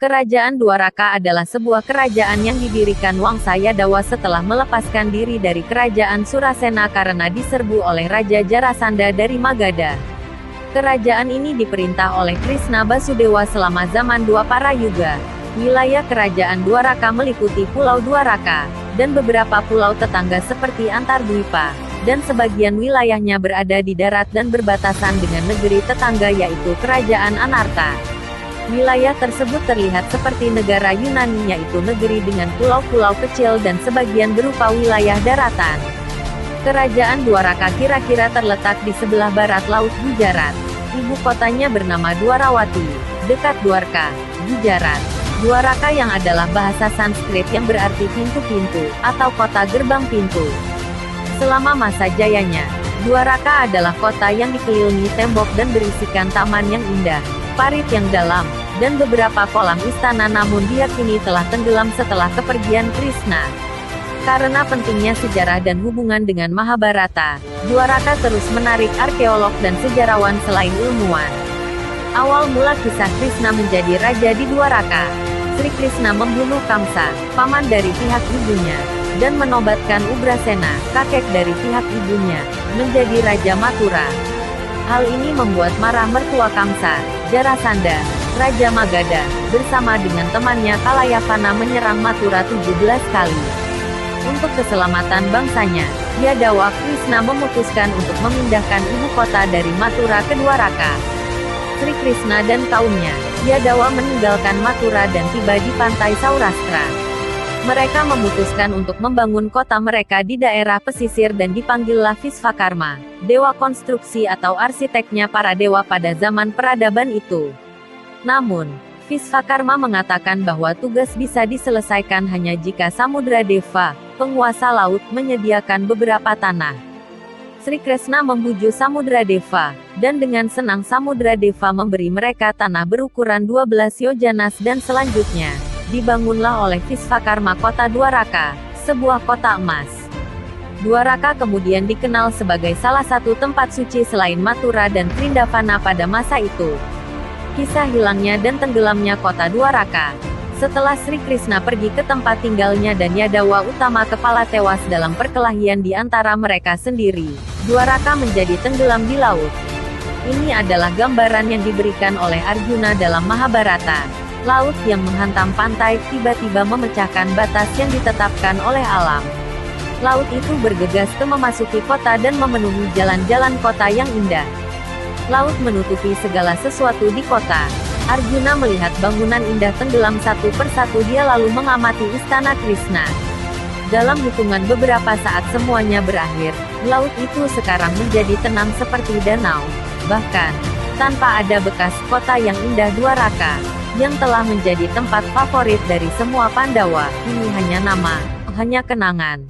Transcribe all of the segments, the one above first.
Kerajaan Dwaraka adalah sebuah kerajaan yang didirikan Wangsa Yadawa setelah melepaskan diri dari kerajaan Surasena karena diserbu oleh Raja Jarasandha dari Magadha. Kerajaan ini diperintah oleh Krishna Basudewa selama zaman Dwapara Yuga. Wilayah kerajaan Dwaraka meliputi Pulau Dwaraka, dan beberapa pulau tetangga seperti Antardwipa, dan sebagian wilayahnya berada di darat dan berbatasan dengan negeri tetangga yaitu Kerajaan Anarta. Wilayah tersebut terlihat seperti negara Yunani yaitu negeri dengan pulau-pulau kecil dan sebagian berupa wilayah daratan. Kerajaan Dwaraka kira-kira terletak di sebelah barat Laut Gujarat. Ibu kotanya bernama Dwarawati, dekat Dwarka, Gujarat. Dwaraka yang adalah bahasa Sanskrit yang berarti pintu-pintu, atau kota gerbang pintu. Selama masa jayanya, Dwaraka adalah kota yang dikelilingi tembok dan berisikan taman yang indah, parit yang dalam, dan beberapa kolam istana namun diyakini telah tenggelam setelah kepergian Krishna. Karena pentingnya sejarah dan hubungan dengan Mahabharata, Dwaraka terus menarik arkeolog dan sejarawan selain ilmuwan. Awal mula kisah Krishna menjadi raja di Dwaraka. Sri Krishna membunuh Kamsa, paman dari pihak ibunya, dan menobatkan Ugrasena, kakek dari pihak ibunya, menjadi Raja Mathura. Hal ini membuat marah mertua Kamsa, Jarasandha, Raja Magadha, bersama dengan temannya Kalayapana menyerang Mathura 17 kali. Untuk keselamatan bangsanya, Yadawa Krishna memutuskan untuk memindahkan ibu kota dari Mathura ke Dwaraka. Sri Krishna dan kaumnya, Yadawa meninggalkan Mathura dan tiba di pantai Saurashtra. Mereka memutuskan untuk membangun kota mereka di daerah pesisir dan dipanggillah Visvakarma, dewa konstruksi atau arsiteknya para dewa pada zaman peradaban itu. Namun, Visvakarma mengatakan bahwa tugas bisa diselesaikan hanya jika Samudradeva, penguasa laut, menyediakan beberapa tanah. Sri Krishna membujuk Samudradeva, dan dengan senang Samudradeva memberi mereka tanah berukuran 12 yojanas dan selanjutnya dibangunlah oleh Visvakarma kota Dwaraka, sebuah kota emas. Dwaraka kemudian dikenal sebagai salah satu tempat suci selain Mathura dan Vrindavana pada masa itu. Kisah hilangnya dan tenggelamnya kota Dwaraka. Setelah Sri Krishna pergi ke tempat tinggalnya dan Yadawa utama kepala tewas dalam perkelahian di antara mereka sendiri, Dwaraka menjadi tenggelam di laut. Ini adalah gambaran yang diberikan oleh Arjuna dalam Mahabharata. Laut yang menghantam pantai tiba-tiba memecahkan batas yang ditetapkan oleh alam. Laut itu bergegas ke memasuki kota dan memenuhi jalan-jalan kota yang indah. Laut menutupi segala sesuatu di kota. Arjuna melihat bangunan indah tenggelam satu persatu. Dia lalu mengamati istana Krishna. Dalam hitungan beberapa saat semuanya berakhir. Laut itu sekarang menjadi tenang seperti danau. Bahkan, tanpa ada bekas kota yang indah Dwaraka, yang telah menjadi tempat favorit dari semua Pandawa, ini hanya nama, hanya kenangan.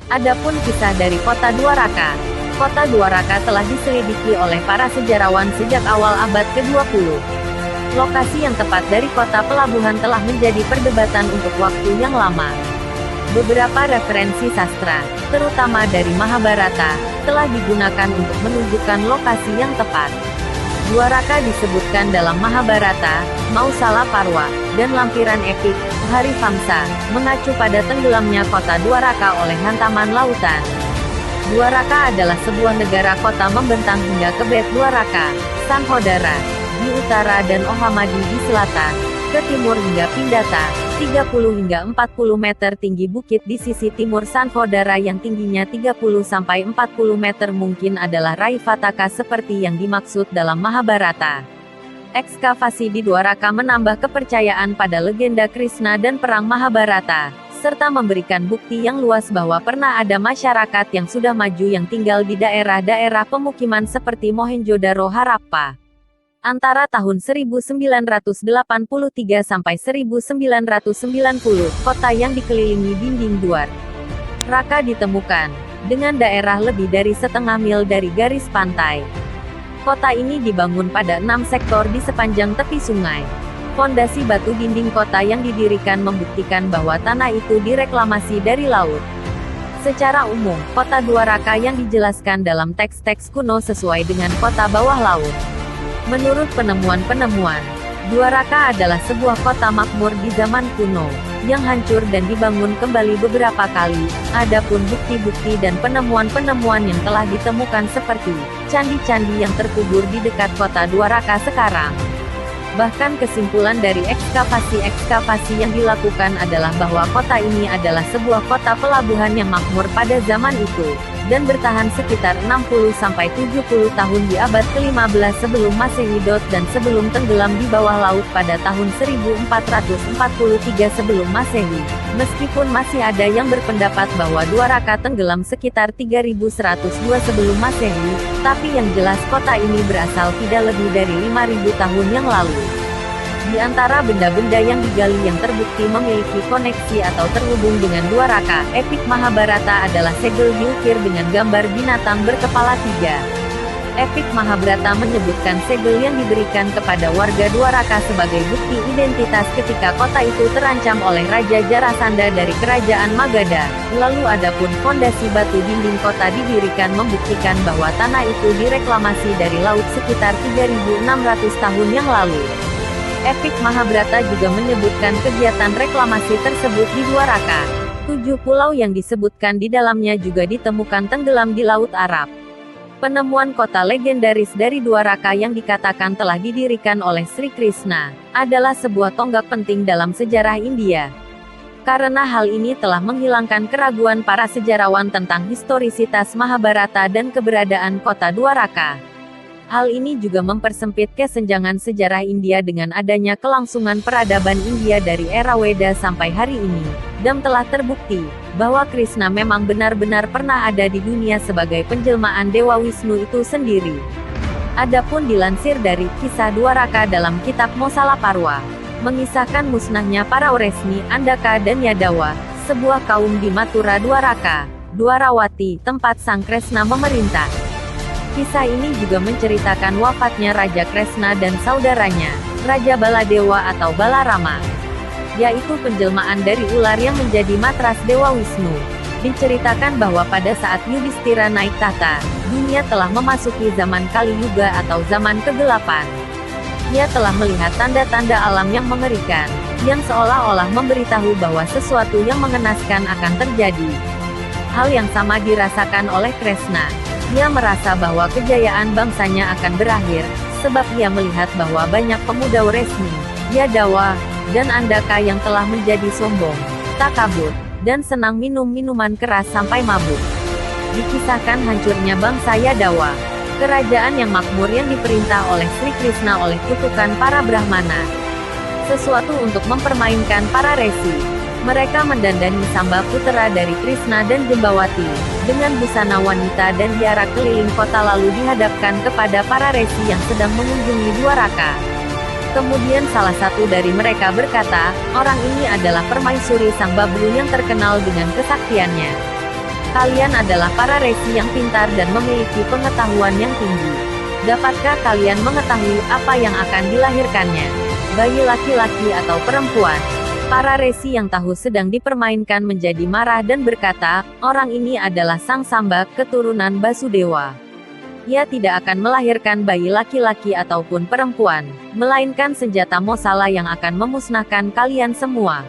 Adapun kisah dari kota Dwaraka. Kota Dwaraka telah diselidiki oleh para sejarawan sejak awal abad ke-20. Lokasi yang tepat dari kota pelabuhan telah menjadi perdebatan untuk waktu yang lama. Beberapa referensi sastra, terutama dari Mahabharata, telah digunakan untuk menunjukkan lokasi yang tepat. Dwaraka disebutkan dalam Mahabharata, Mausala Parwa, dan lampiran epik, Harivamsa, mengacu pada tenggelamnya kota Dwaraka oleh hantaman lautan. Dwaraka adalah sebuah negara kota membentang hingga ke Bet Dwaraka, Sanhodara, di utara dan Ohamadi di selatan, ke timur hingga Pindata, 30 hingga 40 meter tinggi bukit di sisi timur Sanhodara yang tingginya 30-40 meter mungkin adalah Raivataka seperti yang dimaksud dalam Mahabharata. Ekskavasi di Dwaraka menambah kepercayaan pada legenda Krishna dan perang Mahabharata, serta memberikan bukti yang luas bahwa pernah ada masyarakat yang sudah maju yang tinggal di daerah-daerah pemukiman seperti Mohenjo-daro Harappa. Antara tahun 1983 sampai 1990, kota yang dikelilingi dinding Dwaraka ditemukan, dengan daerah lebih dari setengah mil dari garis pantai. Kota ini dibangun pada 6 sektor di sepanjang tepi sungai. Fondasi batu dinding kota yang didirikan membuktikan bahwa tanah itu direklamasi dari laut. Secara umum, kota Dwaraka yang dijelaskan dalam teks-teks kuno sesuai dengan kota bawah laut. Menurut penemuan-penemuan, Dwaraka adalah sebuah kota makmur di zaman kuno, yang hancur dan dibangun kembali beberapa kali. Adapun bukti-bukti dan penemuan-penemuan yang telah ditemukan seperti candi-candi yang terkubur di dekat kota Dwaraka sekarang. Bahkan kesimpulan dari ekskavasi-ekskavasi yang dilakukan adalah bahwa kota ini adalah sebuah kota pelabuhan yang makmur pada zaman itu, dan bertahan sekitar 60-70 tahun di abad ke-15 sebelum Masehi. Dan sebelum tenggelam di bawah laut pada tahun 1443 sebelum Masehi. Meskipun masih ada yang berpendapat bahwa Dwaraka tenggelam sekitar 3102 sebelum Masehi, tapi yang jelas kota ini berasal tidak lebih dari 5000 tahun yang lalu. Di antara benda-benda yang digali yang terbukti memiliki koneksi atau terhubung dengan Dwaraka, epik Mahabharata adalah segel diukir dengan gambar binatang berkepala 3. Epik Mahabharata menyebutkan segel yang diberikan kepada warga Dwaraka sebagai bukti identitas ketika kota itu terancam oleh Raja Jarasandha dari Kerajaan Magadha. Lalu adapun fondasi batu dinding kota didirikan membuktikan bahwa tanah itu direklamasi dari laut sekitar 3600 tahun yang lalu. Epik Mahabharata juga menyebutkan kegiatan reklamasi tersebut di Dwaraka. 7 pulau yang disebutkan di dalamnya juga ditemukan tenggelam di Laut Arab. Penemuan kota legendaris dari Dwaraka yang dikatakan telah didirikan oleh Sri Krishna, adalah sebuah tonggak penting dalam sejarah India. Karena hal ini telah menghilangkan keraguan para sejarawan tentang historisitas Mahabharata dan keberadaan kota Dwaraka. Hal ini juga mempersempit kesenjangan sejarah India dengan adanya kelangsungan peradaban India dari era Weda sampai hari ini, dan telah terbukti bahwa Krishna memang benar-benar pernah ada di dunia sebagai penjelmaan Dewa Wisnu itu sendiri. Adapun dilansir dari Kisah Dwaraka dalam kitab Mosala Parwa, mengisahkan musnahnya para Oresni, Andaka dan Yadawa, sebuah kaum di Mathura Dwaraka, Dwarawati, tempat Sang Kresna memerintah. Kisah ini juga menceritakan wafatnya Raja Kresna dan saudaranya, Raja Baladewa atau Balarama, yaitu penjelmaan dari ular yang menjadi matras Dewa Wisnu. Diceritakan bahwa pada saat Yudhistira naik tahta, dunia telah memasuki zaman Kali Yuga atau zaman kegelapan. Ia telah melihat tanda-tanda alam yang mengerikan, yang seolah-olah memberitahu bahwa sesuatu yang mengenaskan akan terjadi. Hal yang sama dirasakan oleh Kresna. Ia merasa bahwa kejayaan bangsanya akan berakhir, sebab ia melihat bahwa banyak pemuda Oresni, Yadawa, dan Andaka yang telah menjadi sombong, takabur, dan senang minum minuman keras sampai mabuk. Dikisahkan hancurnya bangsa Yadawa, kerajaan yang makmur yang diperintah oleh Sri Krishna oleh kutukan para Brahmana. Sesuatu untuk mempermainkan para resi. Mereka mendandani Samba putera dari Krishna dan Jembawati, dengan busana wanita dan diarak keliling kota lalu dihadapkan kepada para resi yang sedang mengunjungi Dwaraka. Kemudian salah satu dari mereka berkata, orang ini adalah permaisuri Sang Bablu yang terkenal dengan kesaktiannya. Kalian adalah para resi yang pintar dan memiliki pengetahuan yang tinggi. Dapatkah kalian mengetahui apa yang akan dilahirkannya? Bayi laki-laki atau perempuan? Para resi yang tahu sedang dipermainkan menjadi marah dan berkata, orang ini adalah Sang Samba, keturunan Basudewa. Ia tidak akan melahirkan bayi laki-laki ataupun perempuan, melainkan senjata Mosala yang akan memusnahkan kalian semua.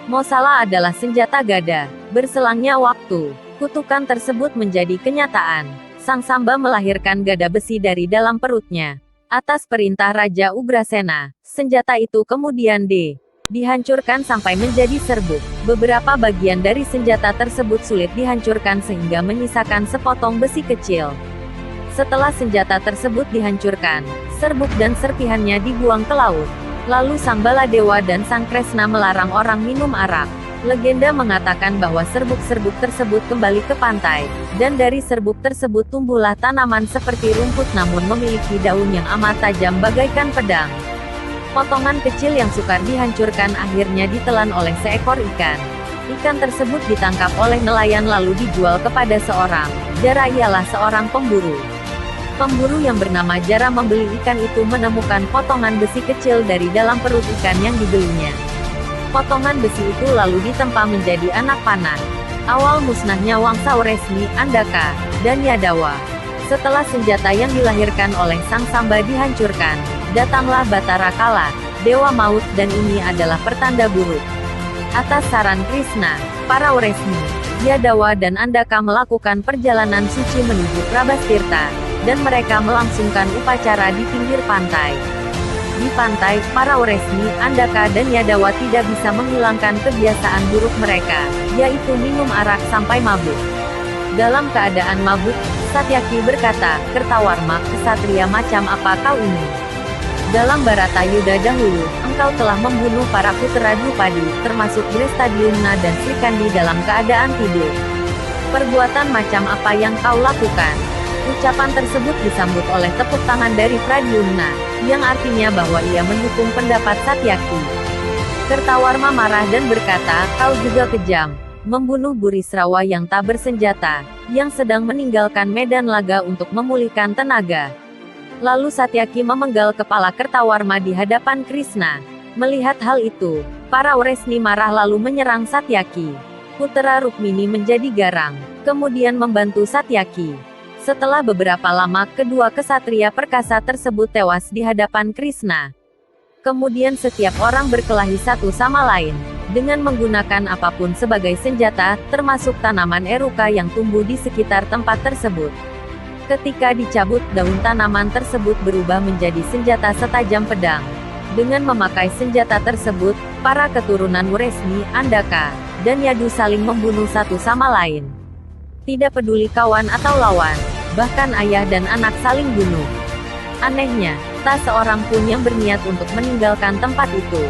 Mosala adalah senjata gada. Berselangnya waktu, kutukan tersebut menjadi kenyataan. Sang Samba melahirkan gada besi dari dalam perutnya. Atas perintah Raja Ugrasena, senjata itu kemudian dihancurkan sampai menjadi serbuk. Beberapa bagian dari senjata tersebut sulit dihancurkan sehingga menyisakan sepotong besi kecil. Setelah senjata tersebut dihancurkan, serbuk dan serpihannya dibuang ke laut. Lalu Sang Baladewa dan Sang Kresna melarang orang minum arak. Legenda mengatakan bahwa serbuk-serbuk tersebut kembali ke pantai, dan dari serbuk tersebut tumbuhlah tanaman seperti rumput namun memiliki daun yang amat tajam bagaikan pedang. Potongan kecil yang sukar dihancurkan akhirnya ditelan oleh seekor ikan. Ikan tersebut ditangkap oleh nelayan lalu dijual kepada seorang. Jara ialah seorang pemburu. Pemburu yang bernama Jara membeli ikan itu menemukan potongan besi kecil dari dalam perut ikan yang dibelinya. Potongan besi itu lalu ditempa menjadi anak panah. Awal musnahnya Wangsa Oresni, Andaka, dan Yadawa. Setelah senjata yang dilahirkan oleh Sang Samba dihancurkan, datanglah Batara Kala. Dewa Maut, dan ini adalah pertanda buruk. Atas saran Krishna, para Oresmi, Yadawa dan Andaka melakukan perjalanan suci menuju Prabastirta, dan mereka melangsungkan upacara di pinggir pantai. Di pantai, para Oresmi, Andaka dan Yadawa tidak bisa menghilangkan kebiasaan buruk mereka, yaitu minum arak sampai mabuk. Dalam keadaan mabuk, Satyaki berkata, "Kertawarma, kesatria macam apa kau ini? Dalam Baratayuda dahulu, engkau telah membunuh para putra Drupadi, termasuk Drestadyumna dan Srikandi dalam keadaan tidur. Perbuatan macam apa yang kau lakukan?" Ucapan tersebut disambut oleh tepuk tangan dari Pradyumna, yang artinya bahwa ia mendukung pendapat Satyaki. Kertawarma marah dan berkata, "Kau juga kejam, membunuh Burisrawa yang tak bersenjata, yang sedang meninggalkan medan laga untuk memulihkan tenaga." Lalu Satyaki memenggal kepala Kertawarma di hadapan Krishna. Melihat hal itu, para Oresni marah lalu menyerang Satyaki. Putera Rukmini menjadi garang, kemudian membantu Satyaki. Setelah beberapa lama, kedua kesatria perkasa tersebut tewas di hadapan Krishna. Kemudian setiap orang berkelahi satu sama lain, dengan menggunakan apapun sebagai senjata, termasuk tanaman eruka yang tumbuh di sekitar tempat tersebut. Ketika dicabut, daun tanaman tersebut berubah menjadi senjata setajam pedang. Dengan memakai senjata tersebut, para keturunan Oresmi, Andaka, dan Yadu saling membunuh satu sama lain. Tidak peduli kawan atau lawan, bahkan ayah dan anak saling bunuh. Anehnya, tak seorang pun yang berniat untuk meninggalkan tempat itu.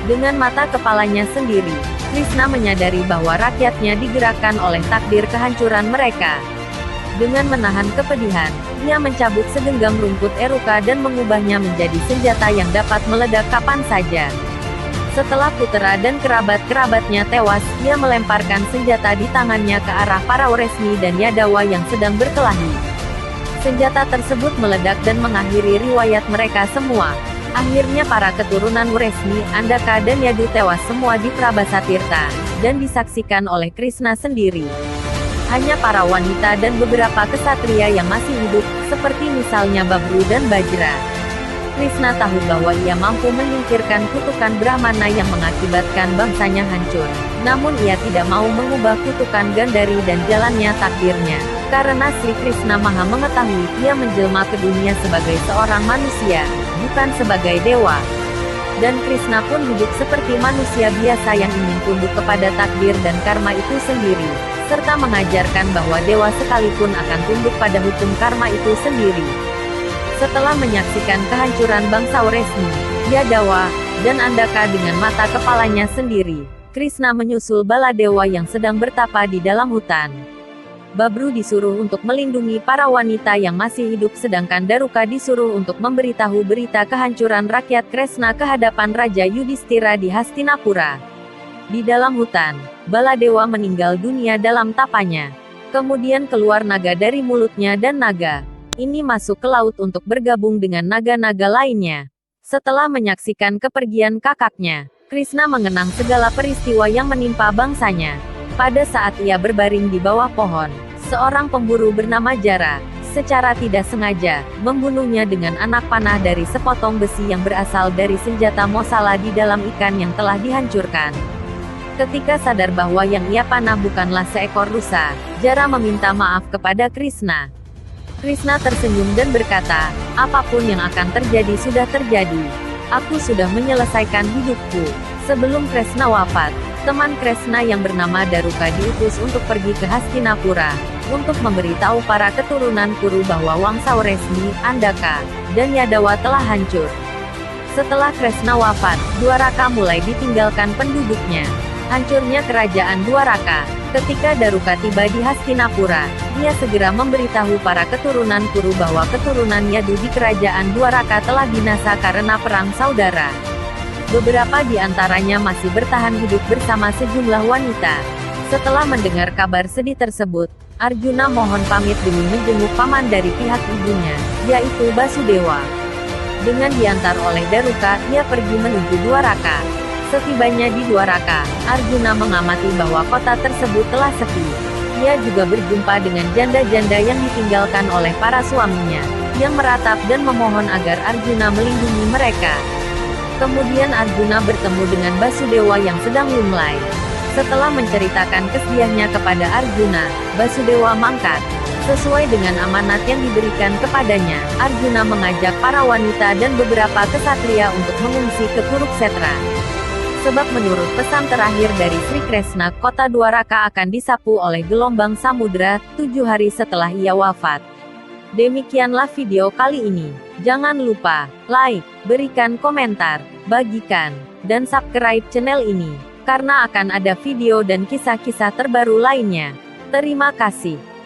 Dengan mata kepalanya sendiri, Krishna menyadari bahwa rakyatnya digerakkan oleh takdir kehancuran mereka. Dengan menahan kepedihan, ia mencabut segenggam rumput eruka dan mengubahnya menjadi senjata yang dapat meledak kapan saja. Setelah putera dan kerabat-kerabatnya tewas, ia melemparkan senjata di tangannya ke arah para Oresmi dan Yadawa yang sedang berkelahi. Senjata tersebut meledak dan mengakhiri riwayat mereka semua. Akhirnya para keturunan Oresmi, Andaka dan Yadu tewas semua di Prabastirta, dan disaksikan oleh Krishna sendiri. Hanya para wanita dan beberapa kesatria yang masih hidup, seperti misalnya Babru dan Bajra. Krishna tahu bahwa ia mampu menyingkirkan kutukan Brahmana yang mengakibatkan bangsanya hancur. Namun ia tidak mau mengubah kutukan Gandhari dan jalannya takdirnya. Karena Sri Krishna Maha mengetahui, ia menjelma ke dunia sebagai seorang manusia, bukan sebagai dewa. Dan Krishna pun hidup seperti manusia biasa yang ingin tunduk kepada takdir dan karma itu sendiri, serta mengajarkan bahwa dewa sekalipun akan tunduk pada hukum karma itu sendiri. Setelah menyaksikan kehancuran bangsa Oresmi, Yadawa, dan Andaka dengan mata kepalanya sendiri, Krishna menyusul Baladewa yang sedang bertapa di dalam hutan. Babru disuruh untuk melindungi para wanita yang masih hidup sedangkan Daruka disuruh untuk memberitahu berita kehancuran rakyat Kresna ke hadapan Raja Yudhistira di Hastinapura. Di dalam hutan, Baladewa meninggal dunia dalam tapanya. Kemudian keluar naga dari mulutnya dan naga ini masuk ke laut untuk bergabung dengan naga-naga lainnya. Setelah menyaksikan kepergian kakaknya, Krishna mengenang segala peristiwa yang menimpa bangsanya. Pada saat ia berbaring di bawah pohon, seorang pemburu bernama Jara, secara tidak sengaja, membunuhnya dengan anak panah dari sepotong besi yang berasal dari senjata Mosala di dalam ikan yang telah dihancurkan. Ketika sadar bahwa yang ia panah bukanlah seekor rusa, Jara meminta maaf kepada Krishna. Krishna tersenyum dan berkata, "Apapun yang akan terjadi sudah terjadi. Aku sudah menyelesaikan hidupku." Sebelum Kresna wafat, teman Kresna yang bernama Daruka diutus untuk pergi ke Hastinapura, untuk memberitahu para keturunan Kuru bahwa wangsa Oresmi, Andaka, dan Yadawa telah hancur. Setelah Kresna wafat, Dwaraka mulai ditinggalkan penduduknya. Hancurnya kerajaan Dwaraka. Ketika Daruka tiba di Hastinapura, dia segera memberitahu para keturunan Kuru bahwa keturunan Yadu di kerajaan Dwaraka telah binasa karena perang saudara. Beberapa di antaranya masih bertahan hidup bersama sejumlah wanita. Setelah mendengar kabar sedih tersebut, Arjuna mohon pamit demi menjenguk paman dari pihak ibunya, yaitu Basudewa. Dengan diantar oleh Daruka, ia pergi menuju Dwaraka. Setibanya di Dwaraka, Arjuna mengamati bahwa kota tersebut telah sepi. Ia juga berjumpa dengan janda-janda yang ditinggalkan oleh para suaminya, yang meratap dan memohon agar Arjuna melindungi mereka. Kemudian Arjuna bertemu dengan Basudewa yang sedang lunglai. Setelah menceritakan kesedihannya kepada Arjuna, Basudewa mangkat. Sesuai dengan amanat yang diberikan kepadanya, Arjuna mengajak para wanita dan beberapa kesatria untuk mengungsi ke Kuruksetra. Sebab menurut pesan terakhir dari Sri Kresna, kota Dwaraka akan disapu oleh gelombang samudra 7 hari setelah ia wafat. Demikianlah video kali ini. Jangan lupa like, berikan komentar, bagikan, dan subscribe channel ini, karena akan ada video dan kisah-kisah terbaru lainnya. Terima kasih.